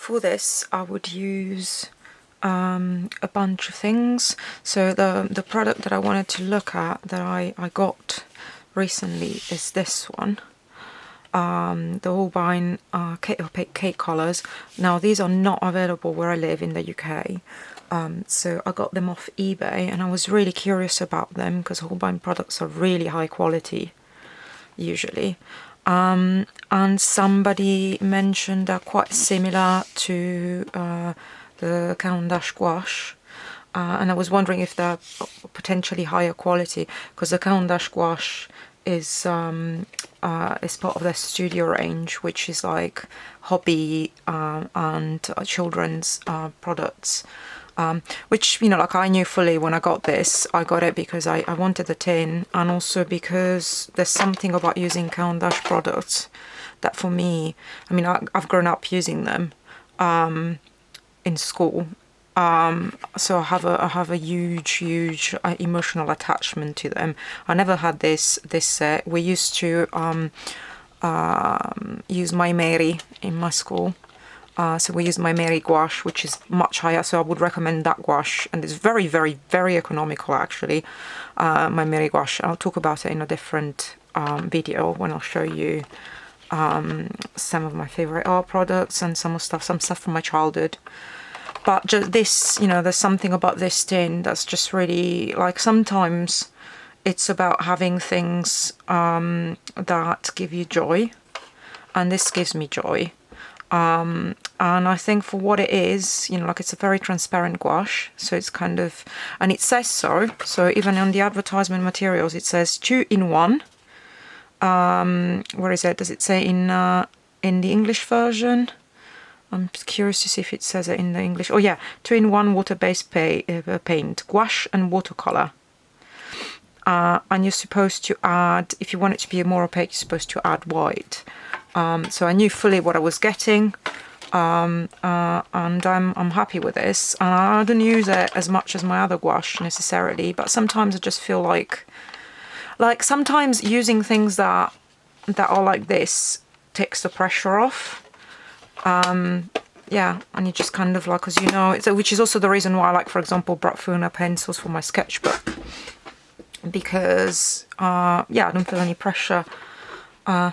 For this, I would use a bunch of things. So the product that I wanted to look at that I got recently is this one. The Holbein Opaque Cake Colours. Now these are not available where I live in the UK, so I got them off eBay, and I was really curious about them because Holbein products are really high quality usually, and somebody mentioned they're quite similar to the Caran D'Ache Gouache. And I was wondering if they're potentially higher quality, because the Caran D'Ache Gouache is part of their studio range, which is like hobby and children's products, which, you know, like I knew fully when I got this. I got it because I wanted the tin, and also because there's something about using Caran D'Ache products that for me, I mean, I've grown up using them in school. So I have a huge emotional attachment to them. I never had this set. We used to use My Mary in my school. So we use My Mary gouache, which is much higher, so I would recommend that gouache, and it's very economical actually. My Mary gouache, I'll talk about it in a different video when I'll show you some of my favorite art products and some stuff from my childhood. But just this, you know, there's something about this tin that's just really, like, sometimes it's about having things that give you joy, and this gives me joy. And I think for what it is, you know, like, it's a very transparent gouache, so it's kind of, and it says so even on the advertisement materials it says 2-in-1. Where is it? Does it say in the English version? I'm curious to see if it says it in the English. Oh yeah, 2-in-1 water-based paint, gouache and watercolor. And you're supposed to add, if you want it to be more opaque, you're supposed to add white. So I knew fully what I was getting, and I'm happy with this. And I don't use it as much as my other gouache necessarily, but sometimes I just feel like sometimes using things that are like this takes the pressure off. Yeah, and you just kind of like, as you know, which is also the reason why I like, for example, Brotfuna pencils for my sketchbook, because yeah, I don't feel any pressure.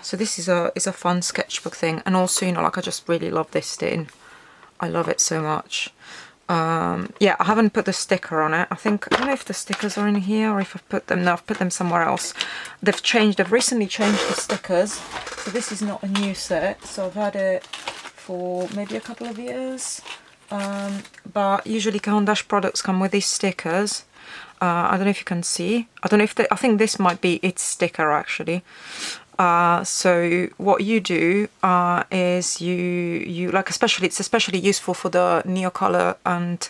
So this is a fun sketchbook thing, and also, you know, like, I just really love this tin. I love it so much. Yeah, I haven't put the sticker on it. I don't know if the stickers are in here or if I've put them. No, I've put them somewhere else. They've recently changed the stickers, so this is not a new set. So I've had it for maybe a couple of years, but usually Caran D'Ache products come with these stickers. I don't know if you can see. I don't know if I think this might be its sticker actually. So what you do is you like, it's especially useful for the Neocolor and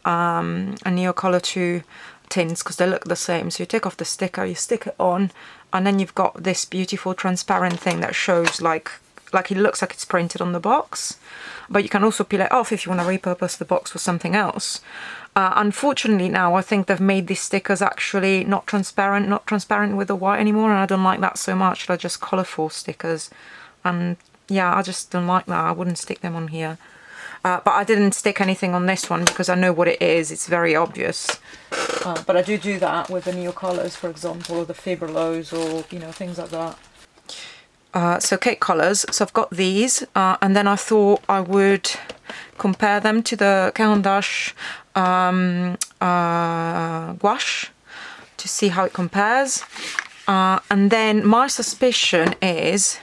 Neocolor 2 tins, because they look the same. So you take off the sticker, you stick it on, and then you've got this beautiful transparent thing that shows like it looks like it's printed on the box, but you can also peel it off if you want to repurpose the box for something else. Unfortunately now I think they've made these stickers actually not transparent with the white anymore, and I don't like that so much. They're just colourful stickers, and yeah, I just don't like that. I wouldn't stick them on here. But I didn't stick anything on this one because I know what it is. It's very obvious. But I do that with the Neocolors, for example, or the Fibrillos, or, you know, things like that. So cake colours, so I've got these, and then I thought I would compare them to the Caran D'Ache gouache to see how it compares. And then my suspicion is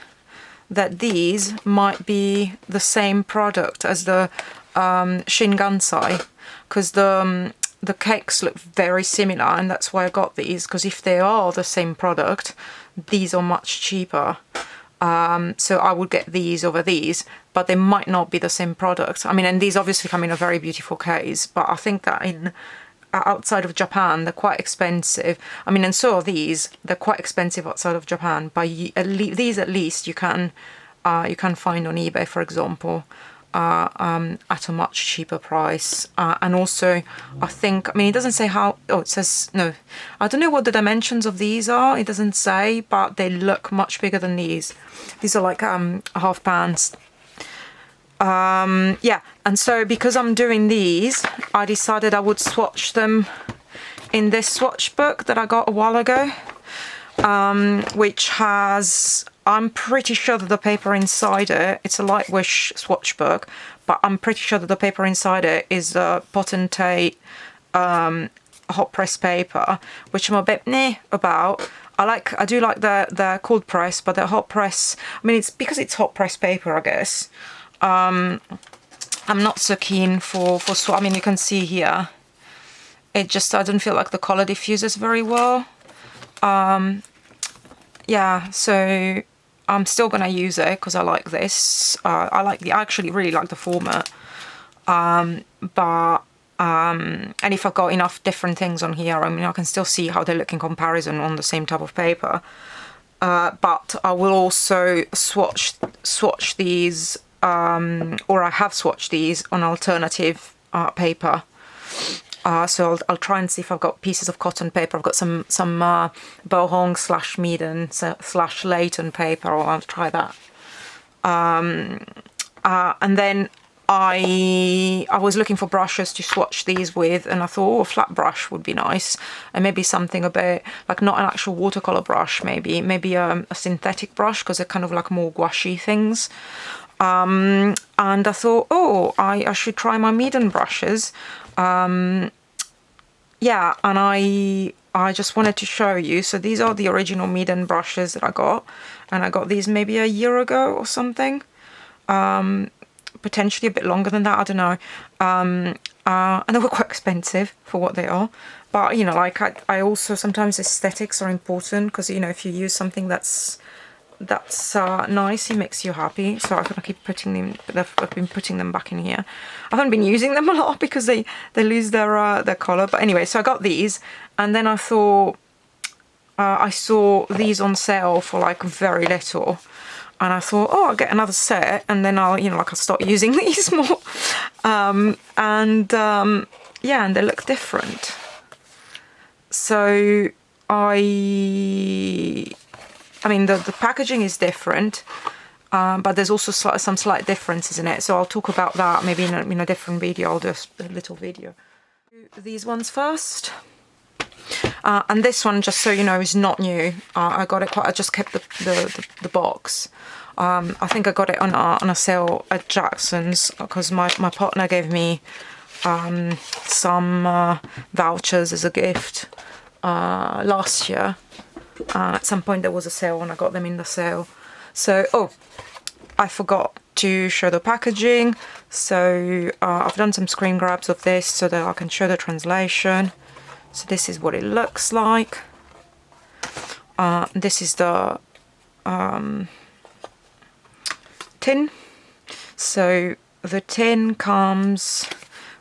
that these might be the same product as the Shin Gansai, because the cakes look very similar, and that's why I got these, because if they are the same product, these are much cheaper. So I would get these over these, but they might not be the same product. I mean, and these obviously come in a very beautiful case, but I think that outside of Japan, they're quite expensive. I mean, and so are these. They're quite expensive outside of Japan, but these at least you can find on eBay, for example, at a much cheaper price. And also, I mean, it doesn't say how, oh, it says, no, I don't know what the dimensions of these are, it doesn't say, but they look much bigger than these. These are like half pans. Yeah, and so because I'm doing these, I decided I would swatch them in this swatch book that I got a while ago, which has, I'm pretty sure that the paper inside it, it's a light wish swatch book, but I'm pretty sure that the paper inside it is a potentate hot press paper, which I'm a bit meh about. I do like the cold press, but the hot press, I mean, it's because it's hot press paper, I guess. I'm not so keen for I mean, you can see here, it just, I don't feel like the color diffuses very well. Yeah, so I'm still gonna use it because I like this. I actually really like the format. And if I've got enough different things on here, I mean, I can still see how they look in comparison on the same type of paper. But I will also swatch these, or I have swatched these on alternative paper. So I'll try and see if I've got pieces of cotton paper. I've got some Bohong / Meaden / Leighton paper, or I'll try that. And then I was looking for brushes to swatch these with, and I thought, oh, a flat brush would be nice, and maybe something a bit like not an actual watercolor brush, maybe a synthetic brush, because they're kind of like more gouache things. And I thought, oh, I should try my Meaden brushes. Yeah, and I just wanted to show you. So these are the original Meaden brushes that I got, and I got these maybe a year ago or something. Potentially a bit longer than that, I don't know. And they were quite expensive for what they are. But, you know, like I also, sometimes aesthetics are important, because, you know, if you use something that's nice, it makes you happy. So I'm gonna keep putting them, I've been putting them back in here. I haven't been using them a lot because they lose their color. But anyway, so I got these, and then I thought, I saw these on sale for like very little. And I thought, oh, I'll get another set, and then I'll, you know, like I'll start using these more. Yeah, and they look different. So I mean, the packaging is different, but there's also some slight differences in it. So I'll talk about that maybe in a different video. I'll do a little video. These ones first. And this one, just so you know, is not new. I got it I just kept the box. I think I got it on a sale at Jackson's, because my partner gave me some vouchers as a gift last year. At some point there was a sale and I got them in the sale. So, oh, I forgot to show the packaging. So I've done some screen grabs of this so that I can show the translation. So this is what it looks like. This is the tin. So the tin comes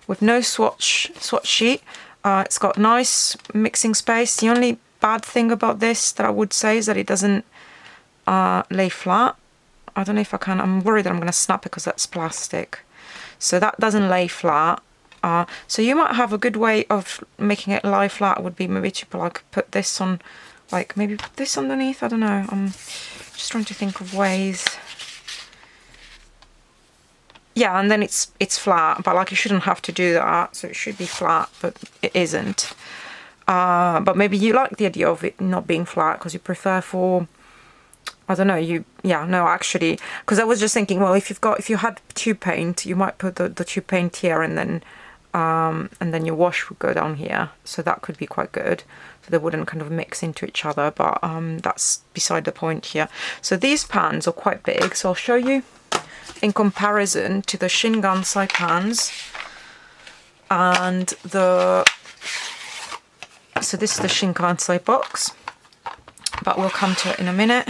with no swatch sheet. It's got nice mixing space. The only bad thing about this that I would say is that it doesn't lay flat. I don't know if I can. I'm worried that I'm going to snap it because that's plastic. So that doesn't lay flat. So you might have a good way of making it lie flat would be maybe to like put this on, like maybe put this underneath. I don't know. I'm just trying to think of ways. Yeah, and then it's flat, but like you shouldn't have to do that. So it should be flat, but it isn't. But maybe you like the idea of it not being flat because you prefer for, I don't know, actually, because I was just thinking, well, if you had tube paint, you might put the tube paint here, and then your wash would go down here, so that could be quite good, so they wouldn't kind of mix into each other, but that's beside the point here. So these pans are quite big, so I'll show you in comparison to the Shin Gansai pans, and so this is the Shin Gansai box, but we'll come to it in a minute.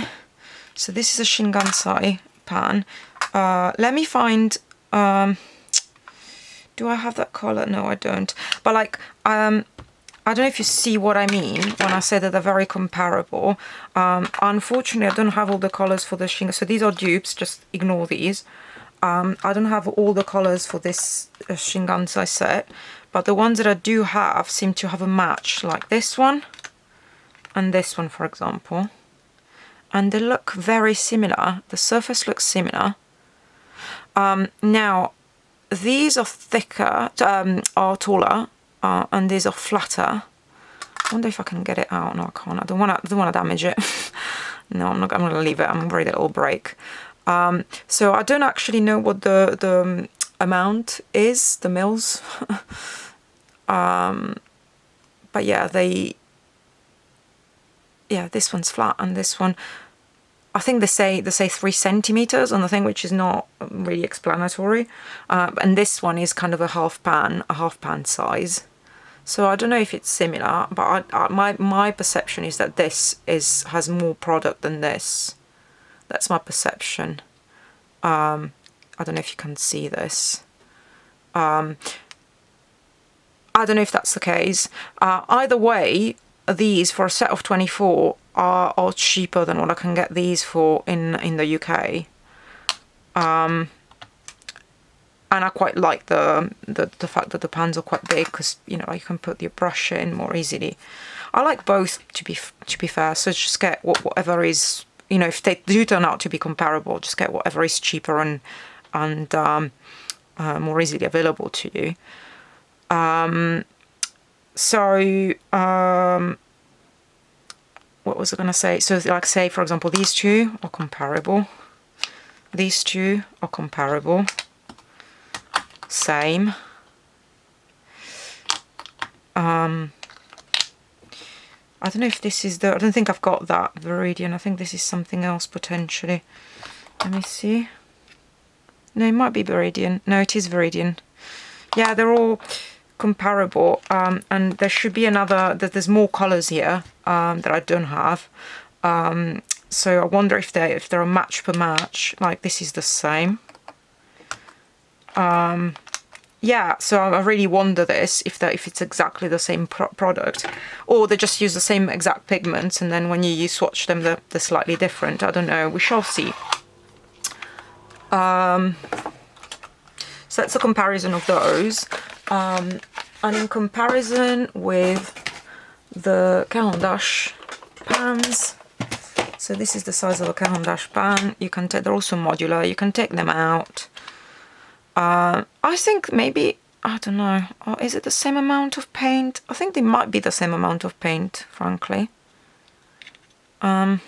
So this is a Shin Gansai pan. Let me find, do I have that color? No, I don't. But like, I don't know if you see what I mean when I say that they're very comparable. Unfortunately, I don't have all the colors for the Shin. So these are dupes, just ignore these. I don't have all the colors for this Shin Gansai set, but the ones that I do have seem to have a match, like this one and this one, for example. And they look very similar. The surface looks similar. Now, these are thicker, are taller, and these are flatter. I wonder if I can get it out. No, I can't. I don't want to damage it. No, I'm not. I'm going to leave it. I'm worried it'll break. So I don't actually know what the amount is, the mils. But yeah, this one's flat and this one, I think they say 3 centimeters on the thing, which is not really explanatory. And this one is kind of a half pan size. So I don't know if it's similar, but my perception is that this has more product than this. That's my perception. I don't know if you can see this. I don't know if that's the case. Either way, these for a set of 24 are cheaper than what I can get these for in the UK. And I quite like the fact that the pans are quite big, because you know you can put your brush in more easily. I like both, to be fair. So just get whatever is, you know, if they do turn out to be comparable, just get whatever is cheaper and more easily available to you. What was I going to say? So like, say for example, these two are comparable. These two are comparable. Same. I don't know if this is I don't think I've got that Viridian. I think this is something else potentially. Let me see. No, it might be Viridian. No, it is Viridian. Yeah, they're all comparable. And there should be there's more colours here that I don't have. So I wonder if they're a match per match. Like this is the same. Yeah, so I really wonder if it's exactly the same product, or they just use the same exact pigments, and then when you swatch them, they're slightly different. I don't know. We shall see. So that's a comparison of those. And in comparison with the Caran D'Ache pans, so this is the size of a Caran D'Ache pan. They're also modular. You can take them out. I think maybe, I don't know, is it the same amount of paint? I think they might be the same amount of paint, frankly. Yeah,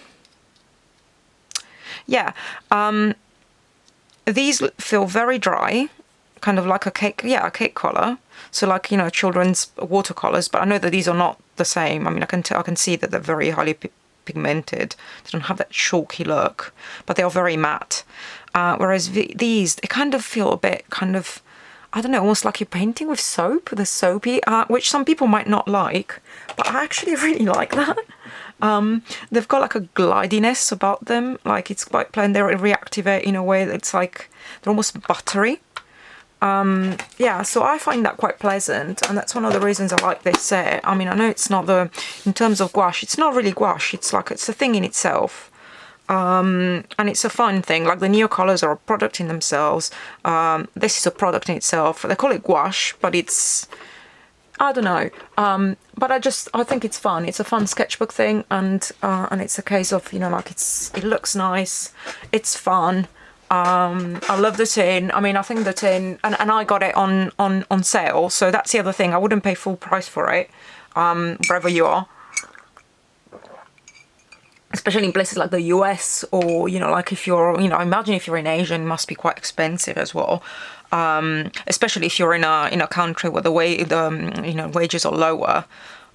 these feel very dry, kind of like a cake colour. So like, you know, children's watercolours, but I know that these are not the same. I mean, I can see that they're very highly pigmented. They don't have that chalky look, but they are very matte. Whereas these, they kind of feel a bit kind of, I don't know, almost like you're painting with soap. The soapy, which some people might not like, but I actually really like that. They've got like a glidiness about them, like it's quite plain. They reactivate in a way that's like, they're almost buttery. Yeah, so I find that quite pleasant, and that's one of the reasons I like this set. I mean, I know it's not in terms of gouache, it's not really gouache, it's a thing in itself. And it's a fun thing, like the Neo colours are a product in themselves. This is a product in itself. They call it gouache, but it's, I don't know. But I think it's fun. It's a fun sketchbook thing, and it's a case of, you know, like it looks nice, it's fun. I love the tin. I mean, I think the tin, and I got it on sale, so that's the other thing. I wouldn't pay full price for it, wherever you are. Especially in places like the US, or, you know, like if you're, you know, I imagine if you're in Asia, it must be quite expensive as well. Especially if you're in a country where the wages are lower.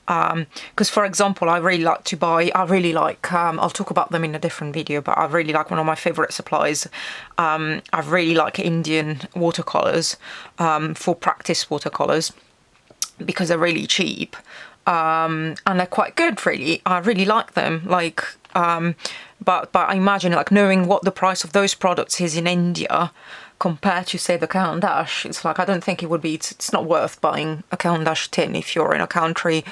Because for example, I really like, I'll talk about them in a different video, but I really like one of my favorite supplies. I really like Indian watercolors, for practice watercolors, because they're really cheap. And they're quite good, really. I really like them. Like, but I imagine, like, knowing what the price of those products is in India compared to, say, the Caran D'Ache, it's like, I don't think it would be, it's not worth buying a Caran D'Ache tin if you're in a country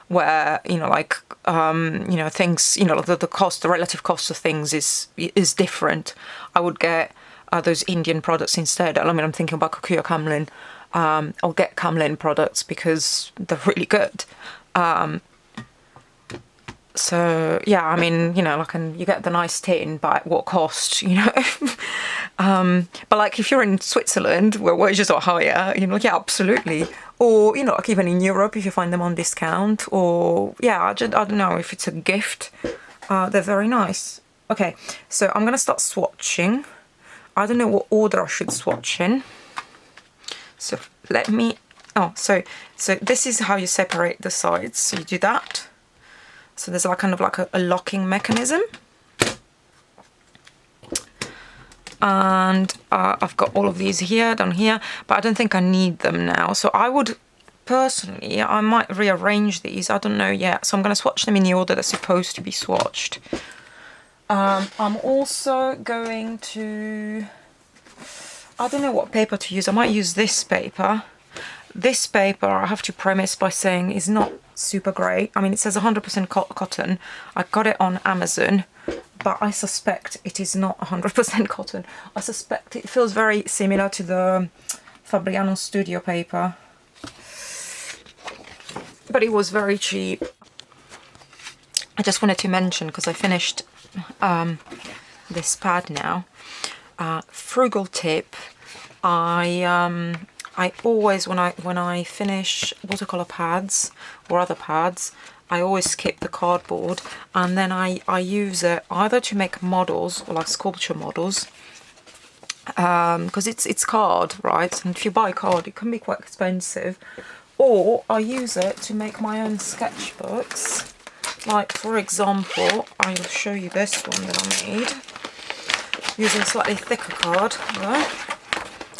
where, you know, like, you know, things, you know, the relative cost of things is different. I would get those Indian products instead. I mean, I'm thinking about Kikuyu Camlin. I'll get Camlin products because they're really good. So yeah, I mean, you know, like, and you get the nice tin, but at what cost, you know? But like if you're in Switzerland where wages are higher, you know, yeah, absolutely. Or, you know, like even in Europe if you find them on discount, or yeah, I don't know, if it's a gift, they're very nice. Okay, so I'm gonna start swatching. I don't know what order I should swatch in. So let me, oh, so this is how you separate the sides. So you do that. So there's like kind of like a locking mechanism. And I've got all of these here, down here, but I don't think I need them now. So I would, personally, I might rearrange these. I don't know yet. So I'm going to swatch them in the order they're supposed to be swatched. I'm also going to, I don't know what paper to use. I might use this paper. This paper, I have to premise by saying, is not super great. I mean, it says 100% cotton. I got it on Amazon, but I suspect it is not 100% cotton. I suspect it feels very similar to the Fabriano Studio paper. But it was very cheap. I just wanted to mention, because I finished this pad now. Frugal tip, I always, when I finish watercolor pads or other pads, I always skip the cardboard, and then I use it either to make models, or like sculpture models, because it's card, right? And if you buy card, it can be quite expensive. Or I use it to make my own sketchbooks. Like, for example, I'll show you this one that I made using slightly thicker card. Right?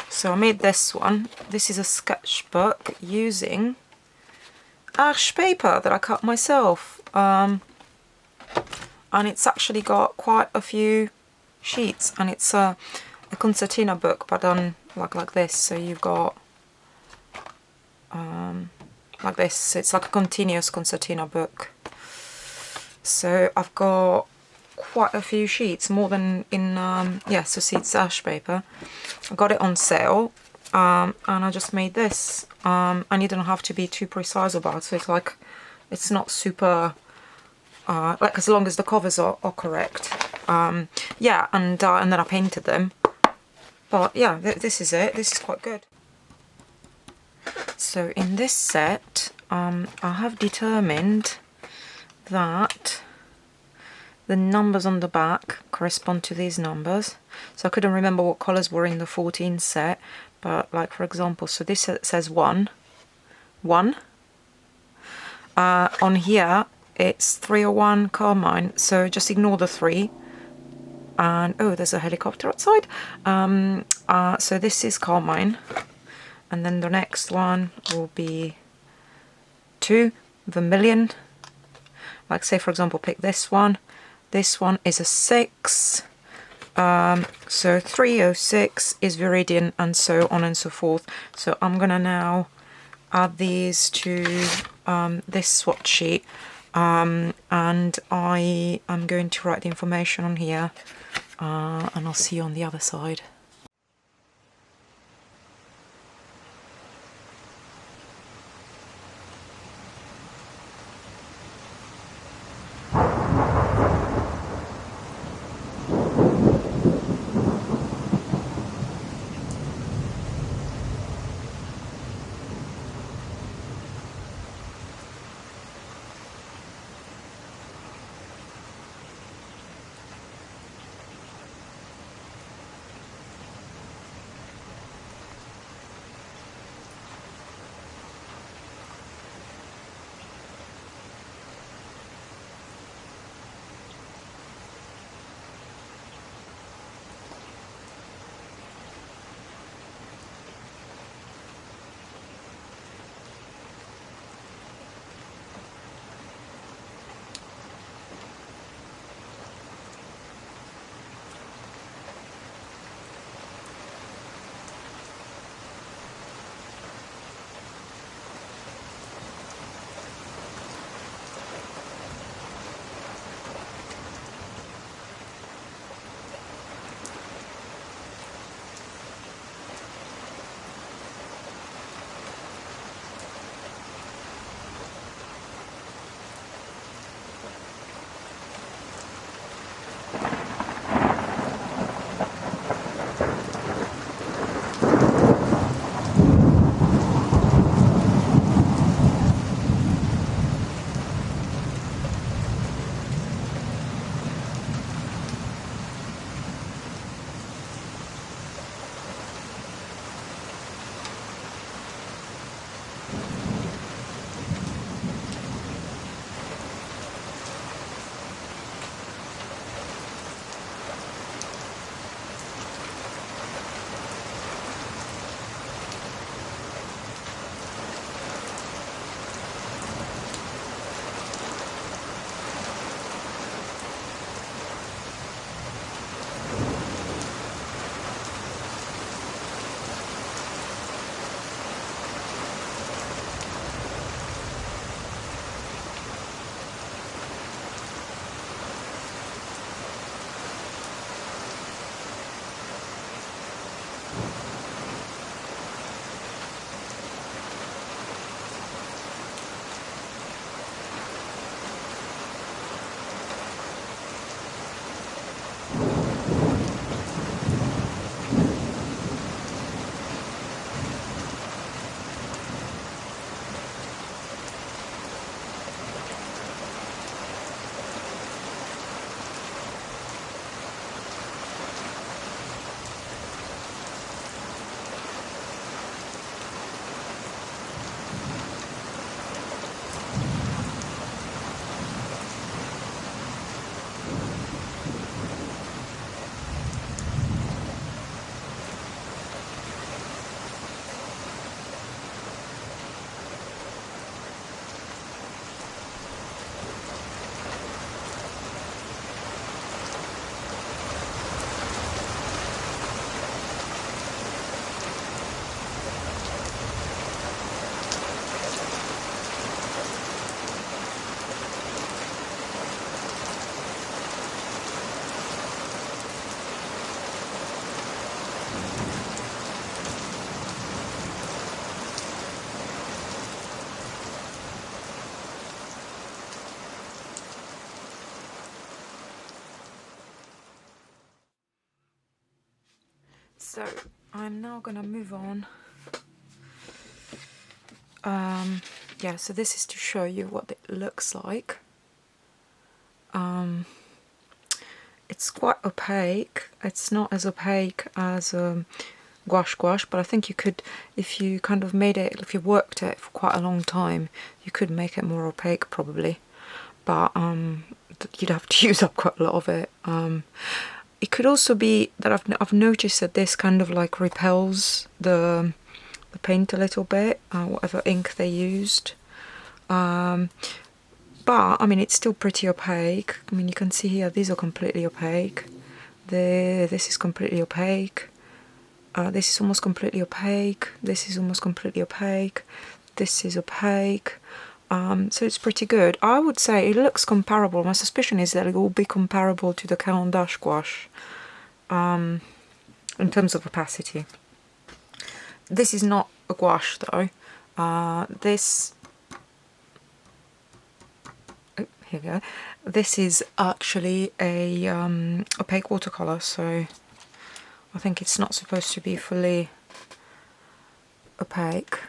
So I made this one. This is a sketchbook using ash paper that I cut myself. And it's actually got quite a few sheets, and it's a concertina book, but done like this. So you've got like this. It's like a continuous concertina book. So I've got quite a few sheets, more than in yeah, so see, it's ash paper. I got it on sale, and I just made this, and you don't have to be too precise about it. So it's like, it's not super like, as long as the covers are correct. Yeah, and then I painted them. But yeah, this is it. This is quite good. So in this set, I have determined that the numbers on the back correspond to these numbers. So I couldn't remember what colours were in the 14 set, but like, for example, so this says 1. On here it's 301 carmine, so just ignore the 3. And oh, there's a helicopter outside. So this is carmine, and then the next one will be 2 vermilion. Like, say for example, pick this one. This one is a 6. So 306 is viridian, and so on and so forth. So I'm gonna now add these to this swatch sheet, and I am going to write the information on here, and I'll see you on the other side. So I'm now gonna move on. Yeah, so this is to show you what it looks like. It's quite opaque. It's not as opaque as gouache, but I think you could, if you kind of made it, if you worked it for quite a long time, you could make it more opaque probably. But you'd have to use up quite a lot of it. It could also be that I've noticed that this kind of like repels the paint a little bit, whatever ink they used. But I mean, it's still pretty opaque. I mean, you can see here these are completely opaque. This is completely opaque. This is almost completely opaque. This is almost completely opaque. This is opaque. So it's pretty good. I would say it looks comparable. My suspicion is that it will be comparable to the Caran D'Ache Gouache in terms of opacity. This is not a gouache though. Here we go. This is actually a opaque watercolor, so I think it's not supposed to be fully opaque.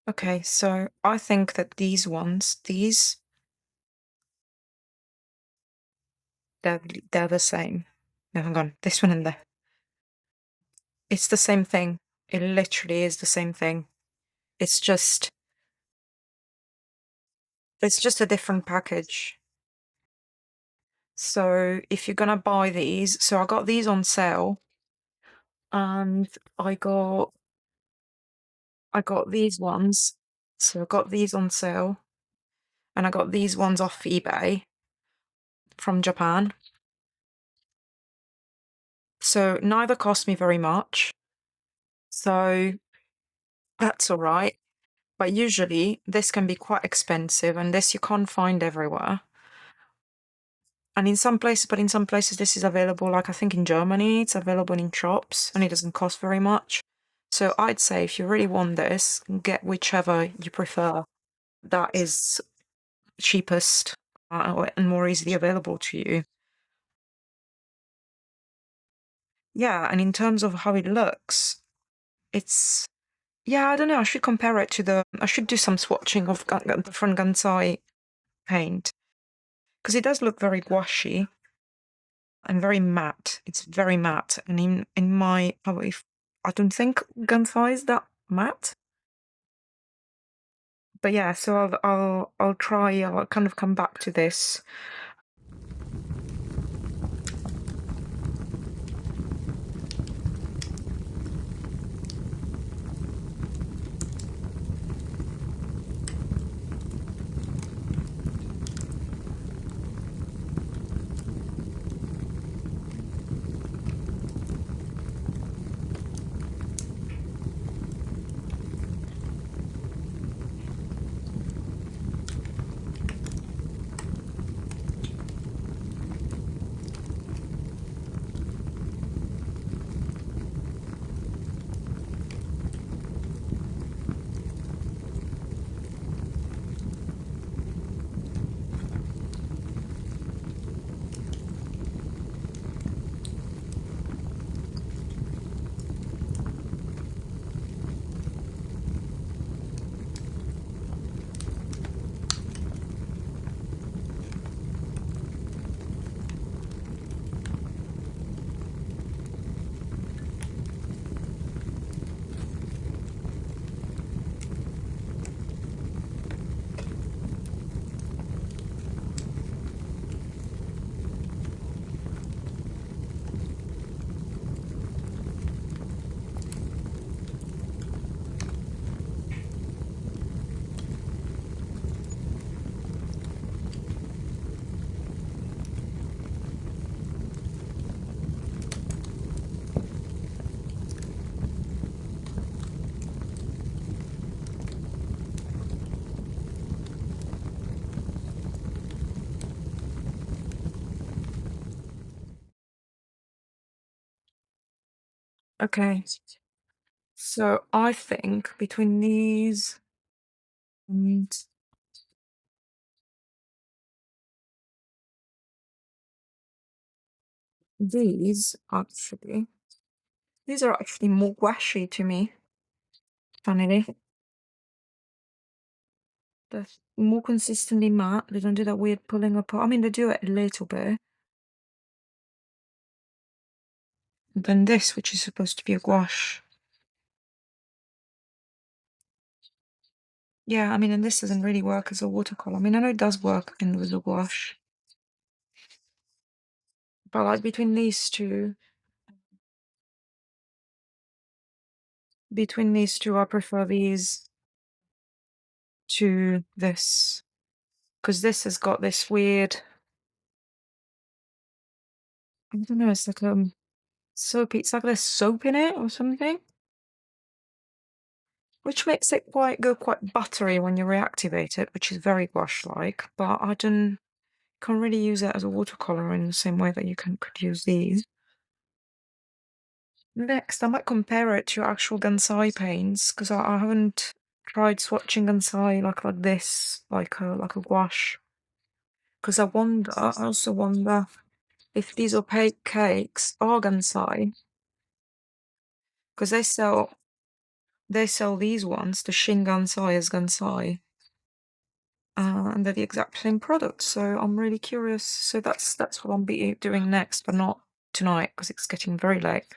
Okay, so I think that these ones, they're, they're the same. No, hang on, this one and there. It's the same thing. It literally is the same thing. It's just a different package. So if you're gonna buy these, so I got these on sale, and I got these ones. So I got these on sale, and I got these ones off eBay from Japan. So neither cost me very much. So that's all right. But usually this can be quite expensive, and this you can't find everywhere. And in some places, but in some places this is available, like I think in Germany, it's available in shops and it doesn't cost very much. So I'd say if you really want this, get whichever you prefer that is cheapest and more easily available to you. yeah, and in terms of how it looks, it's, yeah, I don't know. I should compare it to I should do some swatching of different Gansai paint because it does look very gouache and very matte. It's very matte, and in my, I don't think Gansai is that matte. But yeah, so I'll try. I'll kind of come back to this. Okay, so I think between these and these, actually, these are actually more gouache to me, funnily. They're more consistently matte. They don't do that weird pulling apart. I mean, they do it a little bit. Than this, which is supposed to be a gouache. Yeah, I mean, and this doesn't really work as a watercolor. I mean, I know it does work in with a gouache. But like between these two, I prefer these to this. Because this has got this weird, I don't know, it's like soapy, it's like there's soap in it or something. Which makes it go quite buttery when you reactivate it, which is very gouache-like, but I can't really use it as a watercolor in the same way that you could use these. Next, I might compare it to actual Gansai paints because I haven't tried swatching Gansai like this, like a gouache. Because I also wonder if these opaque cakes are Gansai, because they sell these ones, the Shin Gansai as Gansai, and they're the exact same product. So I'm really curious. So that's what I'll be doing next, but not tonight because it's getting very late.